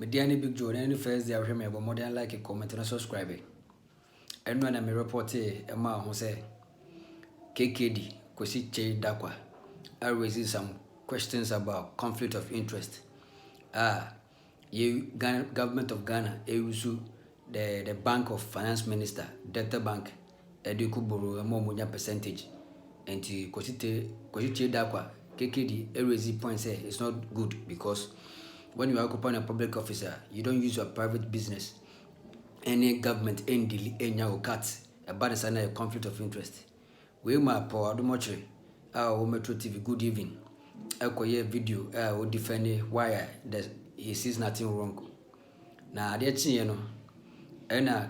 Mediani Big Joe, any first day I remember more than like a comment and a subscribe. And when I report a man who say KKD, Kwesi Che Dakwa, I raising some questions about conflict of interest. You government of Ghana, the Bank of Finance Minister, Delta Bank, Edukuburu, a more percentage. And to Kwesi Che Dakwa, KKD, raising point say it's not good because when you occupy a public officer, you don't use your private business. Any government any cut about a conflict of interest. We ma for Adom Otchere, our Metro TV, good evening. I video will defend why he sees nothing wrong. Now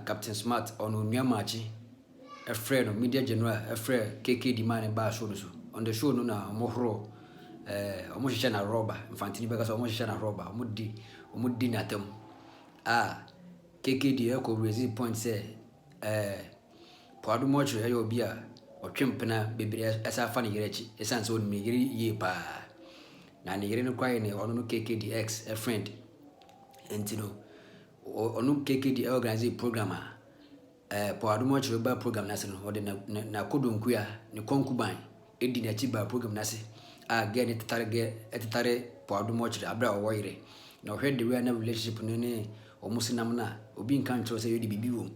Captain Smart on Unyamachi, a friend of Media General, a friend KK demand and bar shows on the show no mohro. Almost shana robber, infantini because almost shana robber, mudi natem. KKD echo raise point say, Adom Otchere yo bia or trimpena baby as a funny gerechi, a sense old me ye pa. Na nigeri no cry ne ono KKDX a friend. And you know, onu KKD organize programmer. Adom Otchere ba program national or the na kodonkuya ni konkuban edi na chiba program nasi. Again it tare Adom Otchere abra owoire. Na hwede the real relationship no ne almost namna obi nkan tro say you di bibi wo.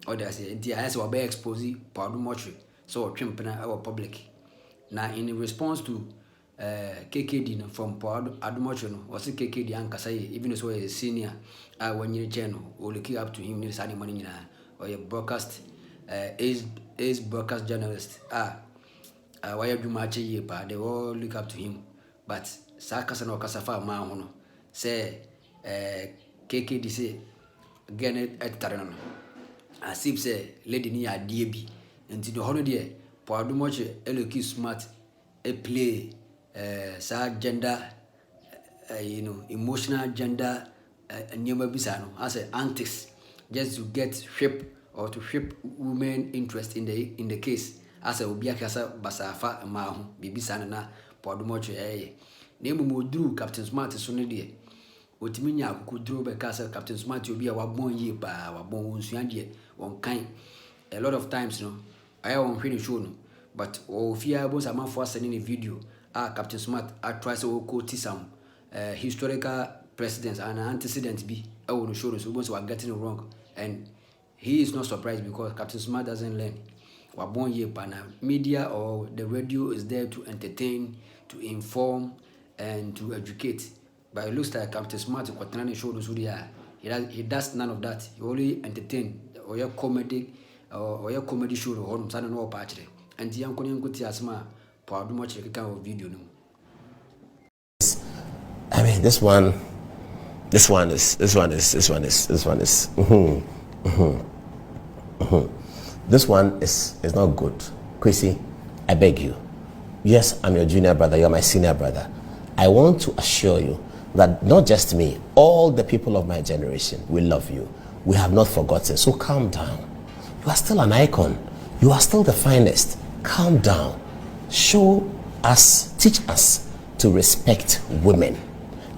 Or they say nti I say we be expose Adom Otchere so twempena our public. Now in response to KKD from Adom Otchere no was KKD ankasa even though he is senior when you channel or look up to him this money or a broadcast is broadcast journalist why you match ye pa they all look up to him but sakasa no kasafa ma hono say KKD say again at tarano as if say lady ni adie bi nti the hono there Adom Otchere eloki smart a play gender emotional gender nyoma bisano as antics just to get shape or to shape women interest in the case as a obiakasa basafa ma ho bibisana na Adom Otchere nemu moduru Captain Smart so ne de otimi nya akukuduru be kasa Captain Smart obi a wabon ye ba wabon onsuan de won kan a lot of times no I won hwe show no but ofia bo sama for sending a video Captain Smart I try to quote some historical precedents and antecedents be I will show us we are getting it wrong and he is not surprised because Captain Smart doesn't learn. Wabon ye pana media or the radio is there to entertain, to inform and to educate. But it looks like Captain Smart show he does none of that. He only entertain or your comedy or your comedy show or something no patch. And the young asma Adom Otchere kind of video no. I mean this one is this one is not good. Kwesi, I beg you. Yes, I'm your junior brother, you're my senior brother. I want to assure you that not just me, all the people of my generation, we love you. We have not forgotten. So calm down. You are still an icon. You are still the finest. Calm down. Show us, teach us to respect women.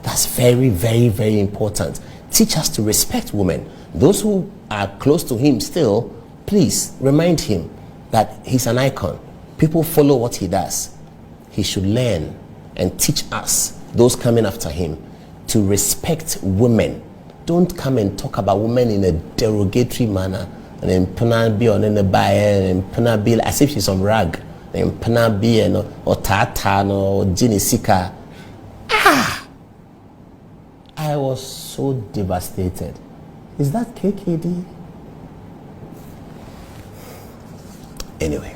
That's very, very, very important. Teach us to respect women. Those who are close to him still, please remind him that he's an icon. People follow what he does. He should learn and teach us, those coming after him, to respect women. Don't come and talk about women in a derogatory manner and then be on the buyer and be as if she's some rag. And be or tata or Ginny Sika. I was so devastated. Is that KKD? Anyway,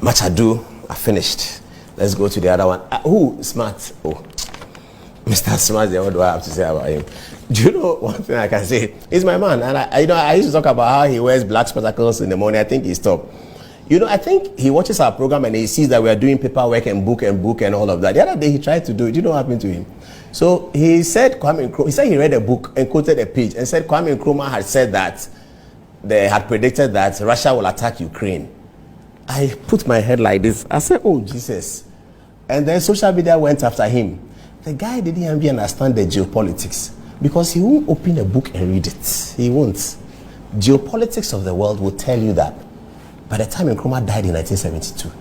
much ado, I finished. Let's go to the other one. Who? Smart. Oh, Mr. Smart, what do I have to say about him? Do you know one thing I can say? He's my man. And I used to talk about how he wears black spectacles in the morning. I think he stopped. I think he watches our program and he sees that we are doing paperwork and book and all of that. The other day he tried to do it. Do you know what happened to him? So he said he read a book and quoted a page and said Kwame Nkrumah had said that they had predicted that Russia will attack Ukraine. I put my head like this. I said, oh Jesus. And then social media went after him. the guy didn't even understand the geopolitics because he won't open a book and read it. He won't. Geopolitics of the world will tell you that by the time Nkrumah died in 1972,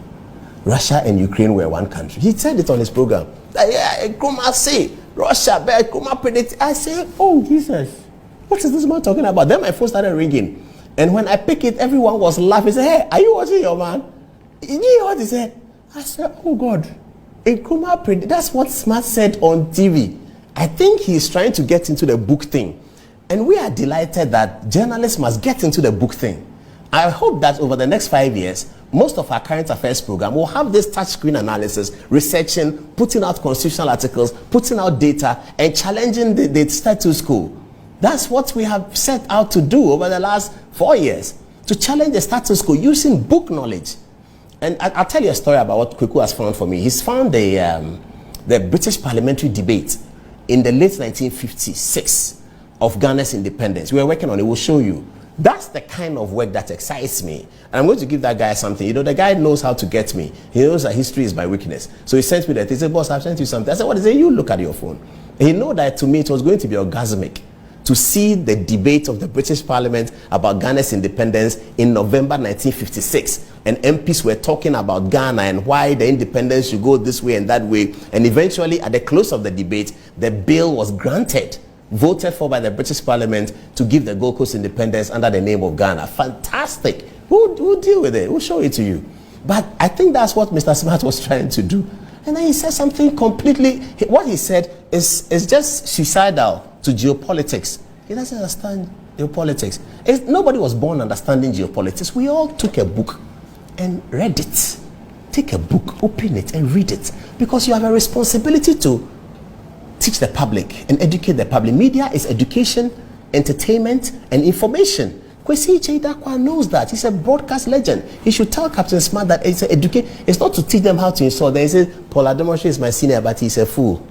Russia and Ukraine were one country. He said it on his program. Nkrumah say, Russia, but Nkrumah predict. I say, oh, Jesus, what is this man talking about? Then my phone started ringing. And when I pick it, everyone was laughing. Say, hey, are you watching your man? You hear what he said? I said, oh God, Nkrumah predict. That's what Smart said on TV. I think he's trying to get into the book thing. And we are delighted that journalists must get into the book thing. I hope that over the next 5 years, most of our current affairs program will have this touchscreen analysis, researching, putting out constitutional articles, putting out data, and challenging the status quo. That's what we have set out to do over the last 4 years, to challenge the status quo using book knowledge. And I'll tell you a story about what Kweku has found for me. He's found the British parliamentary debate in the late 1956 of Ghana's independence. We were working on it. We'll show you. That's the kind of work that excites me. And I'm going to give that guy something. You know, the guy knows how to get me. He knows that history is my weakness. So he sent me that. He said, boss, I've sent you something. I said, what is it? You look at your phone. And he know that to me it was going to be orgasmic to see the debate of the British Parliament about Ghana's independence in November 1956. And MPs were talking about Ghana and why the independence should go this way and that way. And eventually, at the close of the debate, the bill was granted, voted for by the British Parliament to give the Gold Coast independence under the name of Ghana. Fantastic. We'll deal with it. We'll show it to you. But I think that's what Mr. Smart was trying to do. And then he said something completely, what he said is just suicidal to geopolitics. He doesn't understand geopolitics. Nobody was born understanding geopolitics. We all took a book and read it. Take a book, open it and read it. Because you have a responsibility to teach the public and educate the public. Media is education, entertainment, and information. Kwesi Cheidakwa knows that. He's a broadcast legend. He should tell Captain Smart that it's not to teach them how to insult. They say, Paul Adom Otchere is my senior, but he's a fool.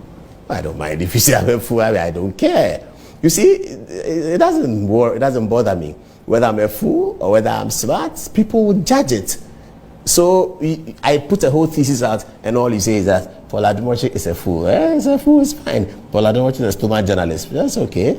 I don't mind if you say I'm a fool. I don't care. You see, it doesn't bother me. Whether I'm a fool or whether I'm smart, people will judge it. So I put a whole thesis out, and all you say is that Paul Adom Otchere is a fool. He's a fool, it's fine. Paul Adom Otchere is a stomach journalist. That's okay.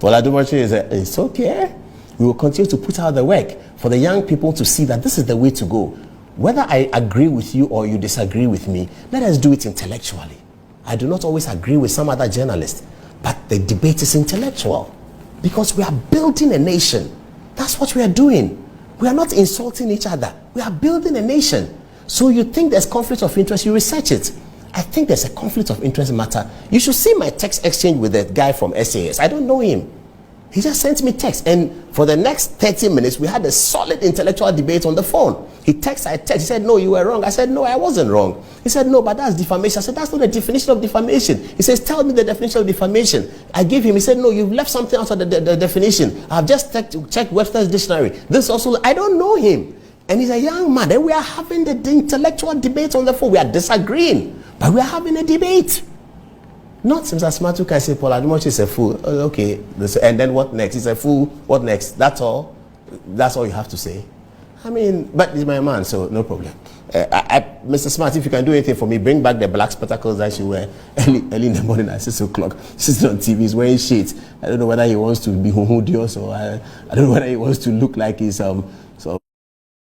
Paul Adom Otchere it's okay. We will continue to put out the work for the young people to see that this is the way to go. Whether I agree with you or you disagree with me, let us do it intellectually. I do not always agree with some other journalists, but the debate is intellectual because we are building a nation. That's what we are doing. We are not insulting each other. We are building a nation. So you think there's conflict of interest, you research it. I think there's a conflict of interest matter. You should see my text exchange with that guy from SAS. I don't know him. He just sent me text, and for the next 30 minutes, we had a solid intellectual debate on the phone. He texted, I texted. He said, no, you were wrong. I said, no, I wasn't wrong. He said, no, but that's defamation. I said, that's not the definition of defamation. He says, tell me the definition of defamation. I gave him, he said, no, you've left something out of the definition. I've just checked Webster's dictionary. This also, I don't know him. And he's a young man. Then we are having the intellectual debate on the phone. We are disagreeing, but we are having a debate. Not Mr. Smart who can say Paul Adom Otchere is a fool. Oh, okay. And then what next? He's a fool. What next? That's all. That's all you have to say. I mean, but he's my man, so no problem. Mr. Smart, if you can do anything for me, bring back the black spectacles that you wear early in the morning at 6 o'clock. Sitting on TV, he's wearing shades. I don't know whether he wants to be hoodious or I don't know whether he wants to look like he's